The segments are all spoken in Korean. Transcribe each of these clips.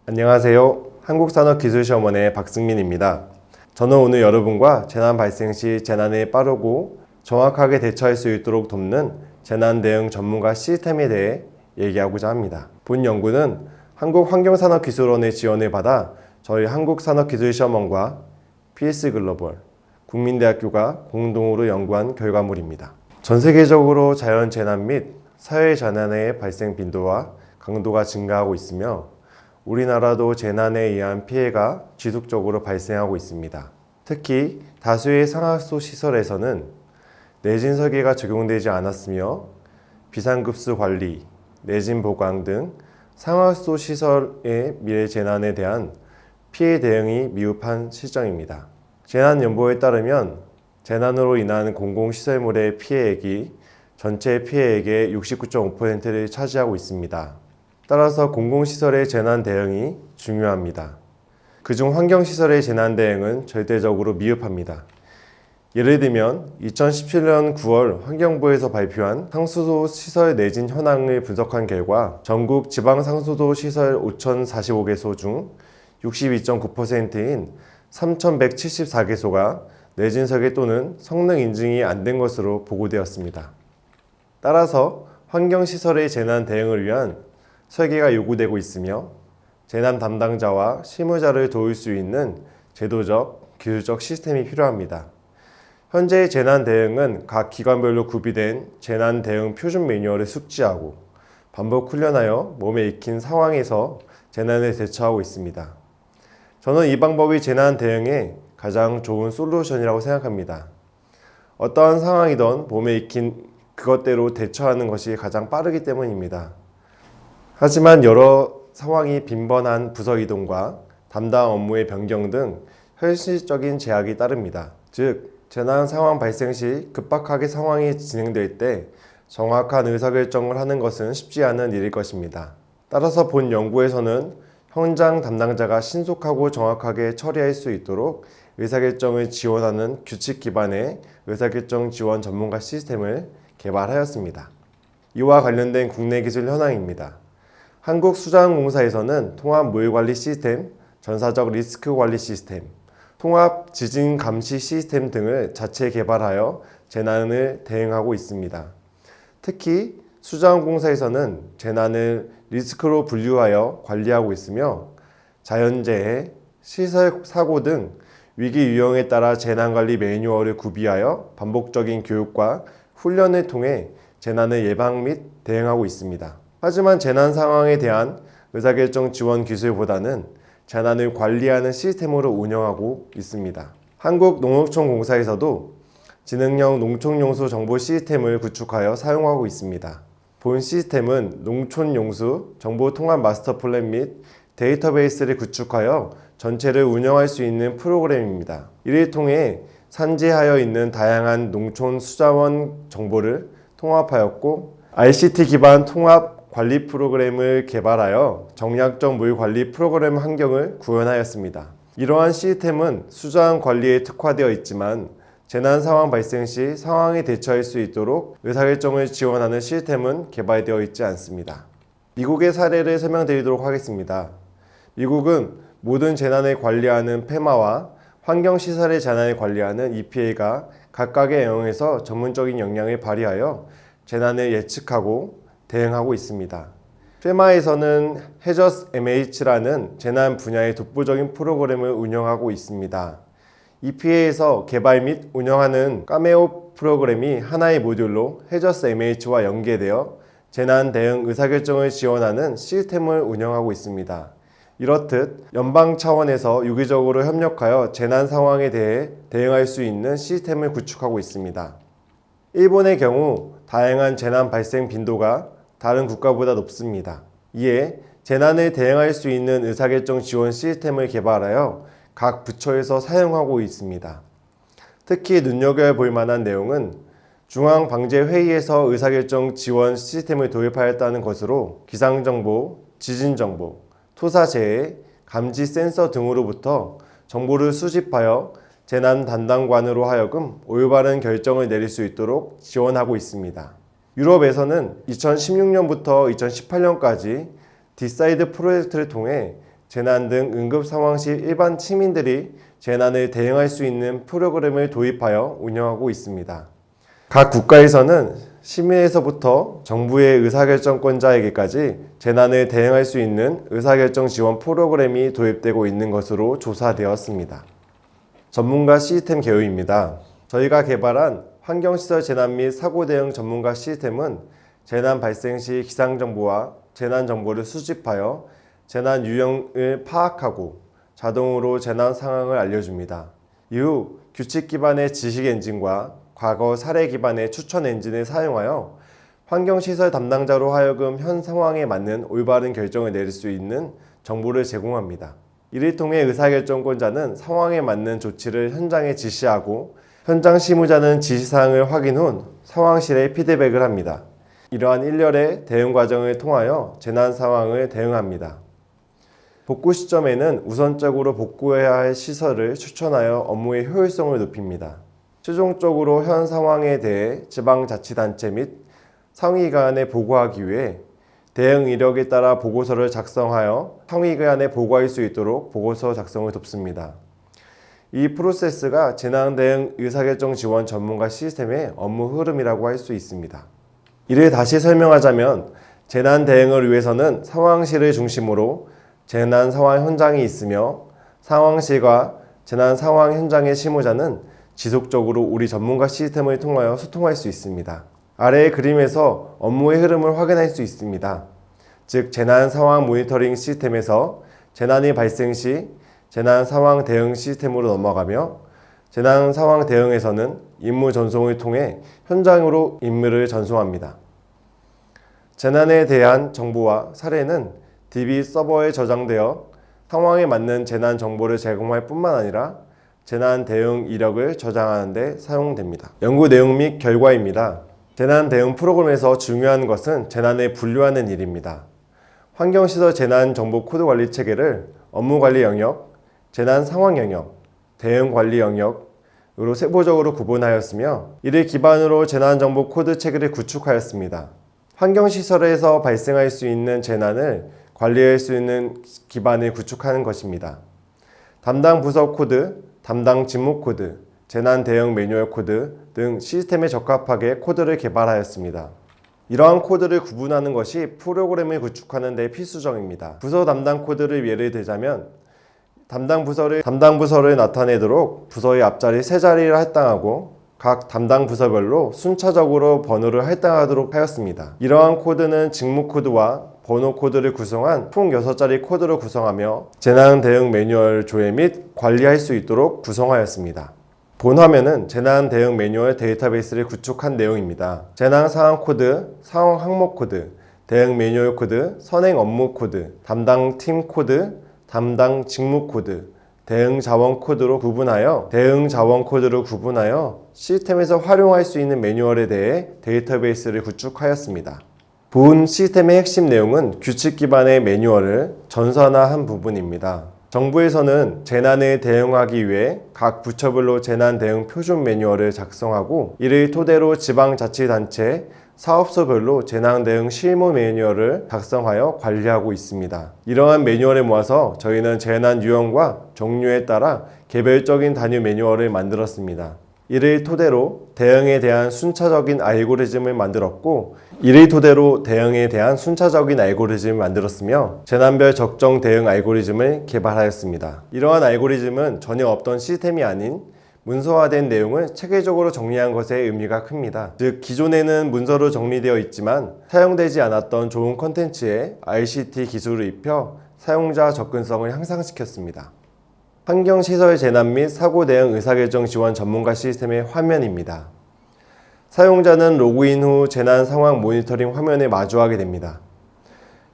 안녕하세요. 한국산업기술시험원의 박승민입니다. 저는 오늘 여러분과 재난 발생 시 재난에 빠르고 정확하게 대처할 수 있도록 돕는 재난 대응 전문가 시스템에 대해 얘기하고자 합니다. 본 연구는 한국환경산업기술원의 지원을 받아 저희 한국산업기술시험원과 PS글로벌, 국민대학교가 공동으로 연구한 결과물입니다. 전 세계적으로 자연재난 및 사회재난의 발생 빈도와 강도가 증가하고 있으며 우리나라도 재난에 의한 피해가 지속적으로 발생하고 있습니다. 특히 다수의 상하수 시설에서는 내진 설계가 적용되지 않았으며 비상급수 관리, 내진 보강 등 상하수 시설의 미래 재난에 대한 피해 대응이 미흡한 실정입니다. 재난연보에 따르면 재난으로 인한 공공시설물의 피해액이 전체 피해액의 69.5%를 차지하고 있습니다. 따라서 공공시설의 재난 대응이 중요합니다. 그중 환경시설의 재난 대응은 절대적으로 미흡합니다. 예를 들면 2017년 9월 환경부에서 발표한 상수도 시설 내진 현황을 분석한 결과 전국 지방상수도 시설 5,045개소 중 62.9%인 3,174개소가 내진 설계 또는 성능 인증이 안 된 것으로 보고되었습니다. 따라서 환경시설의 재난 대응을 위한 설계가 요구되고 있으며 재난 담당자와 실무자를 도울 수 있는 제도적, 기술적 시스템이 필요합니다. 현재의 재난 대응은 각 기관별로 구비된 재난 대응 표준 매뉴얼을 숙지하고 반복 훈련하여 몸에 익힌 상황에서 재난에 대처하고 있습니다. 저는 이 방법이 재난 대응에 가장 좋은 솔루션이라고 생각합니다. 어떠한 상황이든 몸에 익힌 그것대로 대처하는 것이 가장 빠르기 때문입니다. 하지만 여러 상황이 빈번한 부서 이동과 담당 업무의 변경 등 현실적인 제약이 따릅니다. 즉, 재난 상황 발생 시 급박하게 상황이 진행될 때 정확한 의사결정을 하는 것은 쉽지 않은 일일 것입니다. 따라서 본 연구에서는 현장 담당자가 신속하고 정확하게 처리할 수 있도록 의사결정을 지원하는 규칙 기반의 의사결정 지원 전문가 시스템을 개발하였습니다. 이와 관련된 국내 기술 현황입니다. 한국수자원공사에서는 통합 물관리 시스템, 전사적 리스크 관리 시스템, 통합 지진 감시 시스템 등을 자체 개발하여 재난을 대응하고 있습니다. 특히 수자원공사에서는 재난을 리스크로 분류하여 관리하고 있으며 자연재해, 시설 사고 등 위기 유형에 따라 재난관리 매뉴얼을 구비하여 반복적인 교육과 훈련을 통해 재난을 예방 및 대응하고 있습니다. 하지만 재난 상황에 대한 의사결정 지원 기술보다는 재난을 관리하는 시스템으로 운영하고 있습니다. 한국농어촌공사에서도 지능형 농촌용수 정보 시스템을 구축하여 사용하고 있습니다. 본 시스템은 농촌용수 정보 통합 마스터 플랜 및 데이터베이스를 구축하여 전체를 운영할 수 있는 프로그램입니다. 이를 통해 산재하여 있는 다양한 농촌 수자원 정보를 통합하였고 ICT 기반 통합 관리 프로그램을 개발하여 정략적 물 관리 프로그램 환경을 구현하였습니다. 이러한 시스템은 수자원 관리에 특화되어 있지만 재난 상황 발생 시 상황에 대처할 수 있도록 의사결정을 지원하는 시스템은 개발되어 있지 않습니다. 미국의 사례를 설명드리도록 하겠습니다. 미국은 모든 재난을 관리하는 페마와 환경시설의 재난을 관리하는 EPA가 각각의 영역에서 전문적인 역량을 발휘하여 재난을 예측하고 대응하고 있습니다. 페마에서는 해저스 MH라는 재난 분야의 독보적인 프로그램을 운영하고 있습니다. EPA에서 개발 및 운영하는 카메오 프로그램이 하나의 모듈로 해저스 MH와 연계되어 재난 대응 의사결정을 지원하는 시스템을 운영하고 있습니다. 이렇듯 연방 차원에서 유기적으로 협력하여 재난 상황에 대해 대응할 수 있는 시스템을 구축하고 있습니다. 일본의 경우 다양한 재난 발생 빈도가 다른 국가보다 높습니다. 이에 재난에 대응할 수 있는 의사결정 지원 시스템을 개발하여 각 부처에서 사용하고 있습니다. 특히 눈여겨볼 만한 내용은 중앙방재회의에서 의사결정 지원 시스템을 도입하였다는 것으로 기상정보, 지진정보, 토사재해, 감지 센서 등으로부터 정보를 수집하여 재난 담당관으로 하여금 올바른 결정을 내릴 수 있도록 지원하고 있습니다. 유럽에서는 2016년부터 2018년까지 디사이드 프로젝트를 통해 재난 등 응급 상황 시 일반 시민들이 재난을 대응할 수 있는 프로그램을 도입하여 운영하고 있습니다. 각 국가에서는 시민에서부터 정부의 의사결정권자에게까지 재난을 대응할 수 있는 의사결정 지원 프로그램이 도입되고 있는 것으로 조사되었습니다. 전문가 시스템 개요입니다. 저희가 개발한 환경시설 재난 및 사고 대응 전문가 시스템은 재난 발생 시 기상정보와 재난 정보를 수집하여 재난 유형을 파악하고 자동으로 재난 상황을 알려줍니다. 이후 규칙 기반의 지식 엔진과 과거 사례 기반의 추천 엔진을 사용하여 환경시설 담당자로 하여금 현 상황에 맞는 올바른 결정을 내릴 수 있는 정보를 제공합니다. 이를 통해 의사결정권자는 상황에 맞는 조치를 현장에 지시하고 현장 실무자는 지시사항을 확인 후 상황실에 피드백을 합니다. 이러한 일련의 대응 과정을 통하여 재난 상황을 대응합니다. 복구 시점에는 우선적으로 복구해야 할 시설을 추천하여 업무의 효율성을 높입니다. 최종적으로 현 상황에 대해 지방자치단체 및 상위기관에 보고하기 위해 대응 이력에 따라 보고서를 작성하여 상위기관에 보고할 수 있도록 보고서 작성을 돕습니다. 이 프로세스가 재난 대응 의사결정 지원 전문가 시스템의 업무 흐름이라고 할 수 있습니다. 이를 다시 설명하자면 재난 대응을 위해서는 상황실을 중심으로 재난 상황 현장이 있으며 상황실과 재난 상황 현장의 실무자는 지속적으로 우리 전문가 시스템을 통하여 소통할 수 있습니다. 아래의 그림에서 업무의 흐름을 확인할 수 있습니다. 즉 재난 상황 모니터링 시스템에서 재난이 발생 시 재난 상황 대응 시스템으로 넘어가며 재난 상황 대응에서는 임무 전송을 통해 현장으로 임무를 전송합니다. 재난에 대한 정보와 사례는 DB 서버에 저장되어 상황에 맞는 재난 정보를 제공할 뿐만 아니라 재난 대응 이력을 저장하는 데 사용됩니다. 연구 내용 및 결과입니다. 재난 대응 프로그램에서 중요한 것은 재난을 분류하는 일입니다. 환경시설 재난 정보 코드 관리 체계를 업무 관리 영역, 재난 상황 영역, 대응 관리 영역으로 세부적으로 구분하였으며 이를 기반으로 재난 정보 코드 체계를 구축하였습니다. 환경시설에서 발생할 수 있는 재난을 관리할 수 있는 기반을 구축하는 것입니다. 담당 부서 코드, 담당 직무 코드, 재난 대응 매뉴얼 코드 등 시스템에 적합하게 코드를 개발하였습니다. 이러한 코드를 구분하는 것이 프로그램을 구축하는 데 필수적입니다. 부서 담당 코드를 예를 들자면 담당 부서를 나타내도록 부서의 앞자리 3자리를 할당하고 각 담당 부서별로 순차적으로 번호를 할당하도록 하였습니다. 이러한 코드는 직무 코드와 번호 코드를 구성한 총 6자리 코드로 구성하며 재난 대응 매뉴얼 조회 및 관리할 수 있도록 구성하였습니다. 본 화면은 재난 대응 매뉴얼 데이터베이스를 구축한 내용입니다. 재난 상황 코드, 상황 항목 코드, 대응 매뉴얼 코드, 선행 업무 코드, 담당 팀 코드, 담당 직무 코드, 대응 자원 코드로 구분하여 시스템에서 활용할 수 있는 매뉴얼에 대해 데이터베이스를 구축하였습니다. 본 시스템의 핵심 내용은 규칙 기반의 매뉴얼을 전산화한 부분입니다. 정부에서는 재난에 대응하기 위해 각 부처별로 재난 대응 표준 매뉴얼을 작성하고 이를 토대로 지방자치단체, 사업소별로 재난 대응 실무 매뉴얼을 작성하여 관리하고 있습니다. 이러한 매뉴얼을 모아서 저희는 재난 유형과 종류에 따라 개별적인 단위 매뉴얼을 만들었습니다. 이를 토대로 대응에 대한 순차적인 알고리즘을 만들었으며 재난별 적정 대응 알고리즘을 개발하였습니다. 이러한 알고리즘은 전혀 없던 시스템이 아닌 문서화된 내용을 체계적으로 정리한 것에 의미가 큽니다. 즉 기존에는 문서로 정리되어 있지만 사용되지 않았던 좋은 콘텐츠에 ICT 기술을 입혀 사용자 접근성을 향상시켰습니다. 환경시설 재난 및 사고 대응 의사결정 지원 전문가 시스템의 화면입니다. 사용자는 로그인 후 재난 상황 모니터링 화면에 마주하게 됩니다.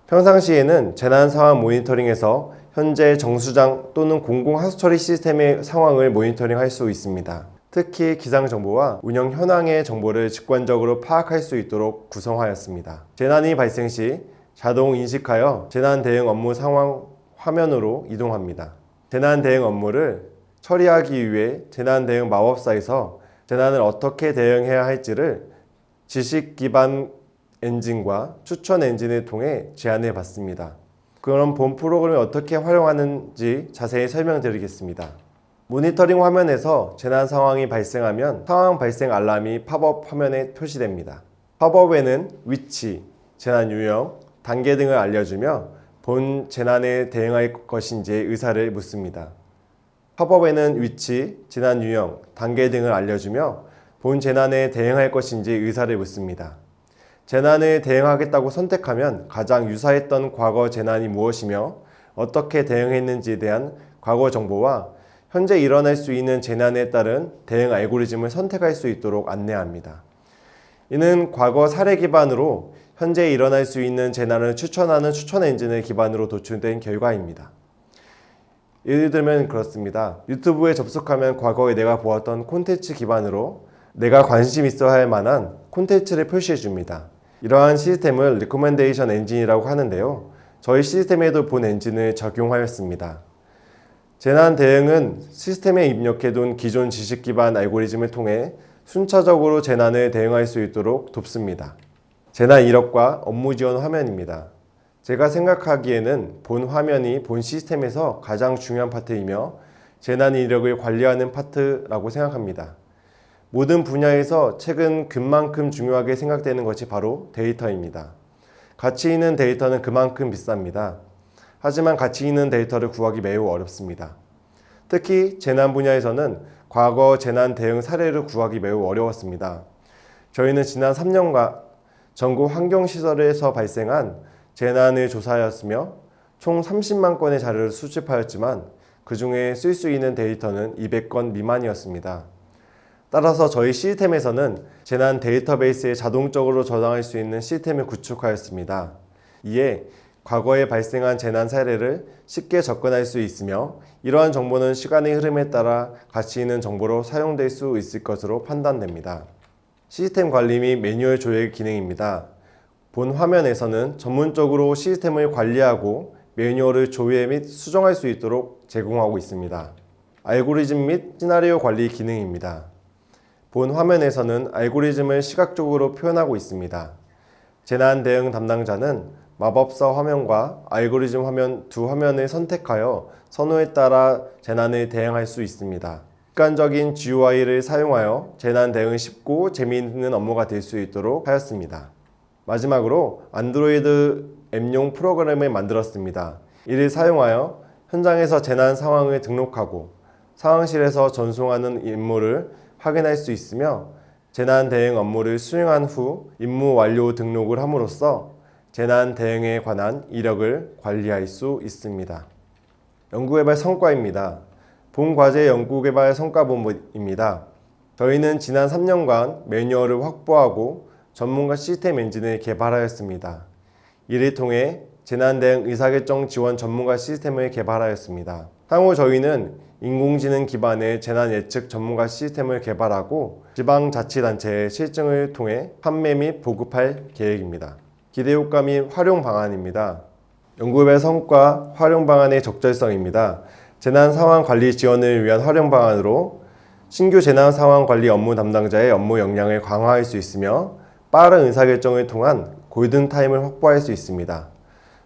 평상시에는 재난 상황 모니터링에서 현재 정수장 또는 공공 하수 처리 시스템의 상황을 모니터링할 수 있습니다. 특히 기상 정보와 운영 현황의 정보를 직관적으로 파악할 수 있도록 구성하였습니다. 재난이 발생 시 자동 인식하여 재난 대응 업무 상황 화면으로 이동합니다. 재난 대응 업무를 처리하기 위해 재난 대응 마법사에서 재난을 어떻게 대응해야 할지를 지식 기반 엔진과 추천 엔진을 통해 제안해 봤습니다. 그럼 본 프로그램을 어떻게 활용하는지 자세히 설명드리겠습니다. 모니터링 화면에서 재난 상황이 발생하면 상황 발생 알람이 팝업 화면에 표시됩니다. 팝업에는 위치, 재난 유형, 단계 등을 알려주며 본 재난에 대응할 것인지의 의사를 묻습니다. 팝업에는 위치, 재난 유형, 단계 등을 알려주며 본 재난에 대응할 것인지 의사를 묻습니다. 재난에 대응하겠다고 선택하면 가장 유사했던 과거 재난이 무엇이며 어떻게 대응했는지에 대한 과거 정보와 현재 일어날 수 있는 재난에 따른 대응 알고리즘을 선택할 수 있도록 안내합니다. 이는 과거 사례 기반으로 현재 일어날 수 있는 재난을 추천하는 추천 엔진을 기반으로 도출된 결과입니다. 예를 들면 그렇습니다. 유튜브에 접속하면 과거에 내가 보았던 콘텐츠 기반으로 내가 관심 있어 할 만한 콘텐츠를 표시해 줍니다. 이러한 시스템을 리코멘데이션 엔진이라고 하는데요. 저희 시스템에도 본 엔진을 적용하였습니다. 재난 대응은 시스템에 입력해둔 기존 지식 기반 알고리즘을 통해 순차적으로 재난에 대응할 수 있도록 돕습니다. 재난 이력과 업무 지원 화면입니다. 제가 생각하기에는 본 화면이 본 시스템에서 가장 중요한 파트이며 재난 이력을 관리하는 파트라고 생각합니다. 모든 분야에서 최근 그만큼 중요하게 생각되는 것이 바로 데이터입니다. 가치 있는 데이터는 그만큼 비쌉니다. 하지만 가치 있는 데이터를 구하기 매우 어렵습니다. 특히 재난 분야에서는 과거 재난 대응 사례를 구하기 매우 어려웠습니다. 저희는 지난 3년간 전국 환경시설에서 발생한 재난을 조사하였으며 총 30만 건의 자료를 수집하였지만 그 중에 쓸 수 있는 데이터는 200건 미만이었습니다. 따라서 저희 시스템에서는 재난 데이터베이스에 자동적으로 저장할 수 있는 시스템을 구축하였습니다. 이에 과거에 발생한 재난 사례를 쉽게 접근할 수 있으며 이러한 정보는 시간의 흐름에 따라 가치 있는 정보로 사용될 수 있을 것으로 판단됩니다. 시스템 관리 및 매뉴얼 조회 기능입니다. 본 화면에서는 전문적으로 시스템을 관리하고 매뉴얼을 조회 및 수정할 수 있도록 제공하고 있습니다. 알고리즘 및 시나리오 관리 기능입니다. 본 화면에서는 알고리즘을 시각적으로 표현하고 있습니다. 재난 대응 담당자는 마법사 화면과 알고리즘 화면 두 화면을 선택하여 선호에 따라 재난에 대응할 수 있습니다. 습관적인 GUI를 사용하여 재난 대응이 쉽고 재미있는 업무가 될 수 있도록 하였습니다. 마지막으로 안드로이드 앱용 프로그램을 만들었습니다. 이를 사용하여 현장에서 재난 상황을 등록하고 상황실에서 전송하는 임무를 확인할 수 있으며 재난 대응 업무를 수행한 후 임무 완료 등록을 함으로써 재난 대응에 관한 이력을 관리할 수 있습니다. 연구개발 성과입니다. 본 과제 연구개발 성과본부입니다. 저희는 지난 3년간 매뉴얼을 확보하고 전문가 시스템 엔진을 개발하였습니다. 이를 통해 재난 대응 의사결정 지원 전문가 시스템을 개발하였습니다. 향후 저희는 인공지능 기반의 재난 예측 전문가 시스템을 개발하고 지방자치단체의 실증을 통해 판매 및 보급할 계획입니다. 기대효과 및 활용 방안입니다. 연구개발 성과 활용 방안의 적절성입니다. 재난 상황 관리 지원을 위한 활용 방안으로 신규 재난 상황 관리 업무 담당자의 업무 역량을 강화할 수 있으며 빠른 의사결정을 통한 골든타임을 확보할 수 있습니다.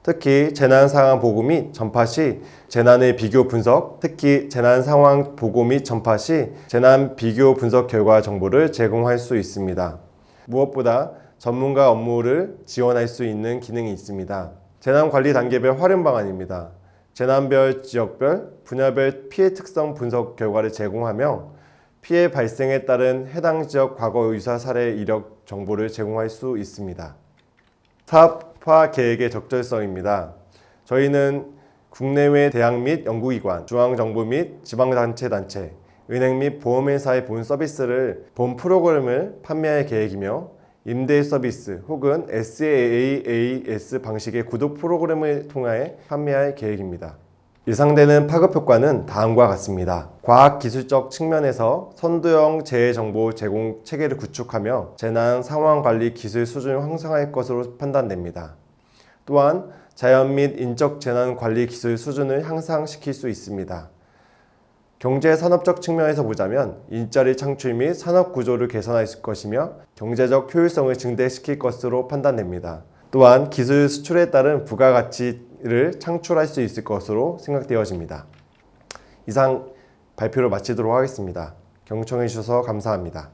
특히 재난 상황 보고 및 전파 시 재난의 비교 분석, 특히 재난 상황 보고 및 전파 시 재난 비교 분석 결과 정보를 제공할 수 있습니다. 무엇보다 전문가 업무를 지원할 수 있는 기능이 있습니다. 재난 관리 단계별 활용 방안입니다. 재난별, 지역별, 분야별 피해 특성 분석 결과를 제공하며 피해 발생에 따른 해당 지역 과거 유사 사례 이력 정보를 제공할 수 있습니다. 사업화 계획의 적절성입니다. 저희는 국내외 대학 및 연구기관, 중앙정부 및 지방단체, 은행 및 보험회사의 본 서비스를 본 프로그램을 판매할 계획이며 임대 서비스 혹은 SaaS 방식의 구독 프로그램을 통해 판매할 계획입니다. 예상되는 파급 효과는 다음과 같습니다. 과학기술적 측면에서 선도형 재해정보 제공 체계를 구축하며 재난 상황 관리 기술 수준을 향상할 것으로 판단됩니다. 또한 자연 및 인적 재난 관리 기술 수준을 향상시킬 수 있습니다. 경제 산업적 측면에서 보자면 일자리 창출 및 산업 구조를 개선할 것이며 경제적 효율성을 증대시킬 것으로 판단됩니다. 또한 기술 수출에 따른 부가가치 미래를 창출할 수 있을 것으로 생각되어집니다. 이상 발표를 마치도록 하겠습니다. 경청해 주셔서 감사합니다.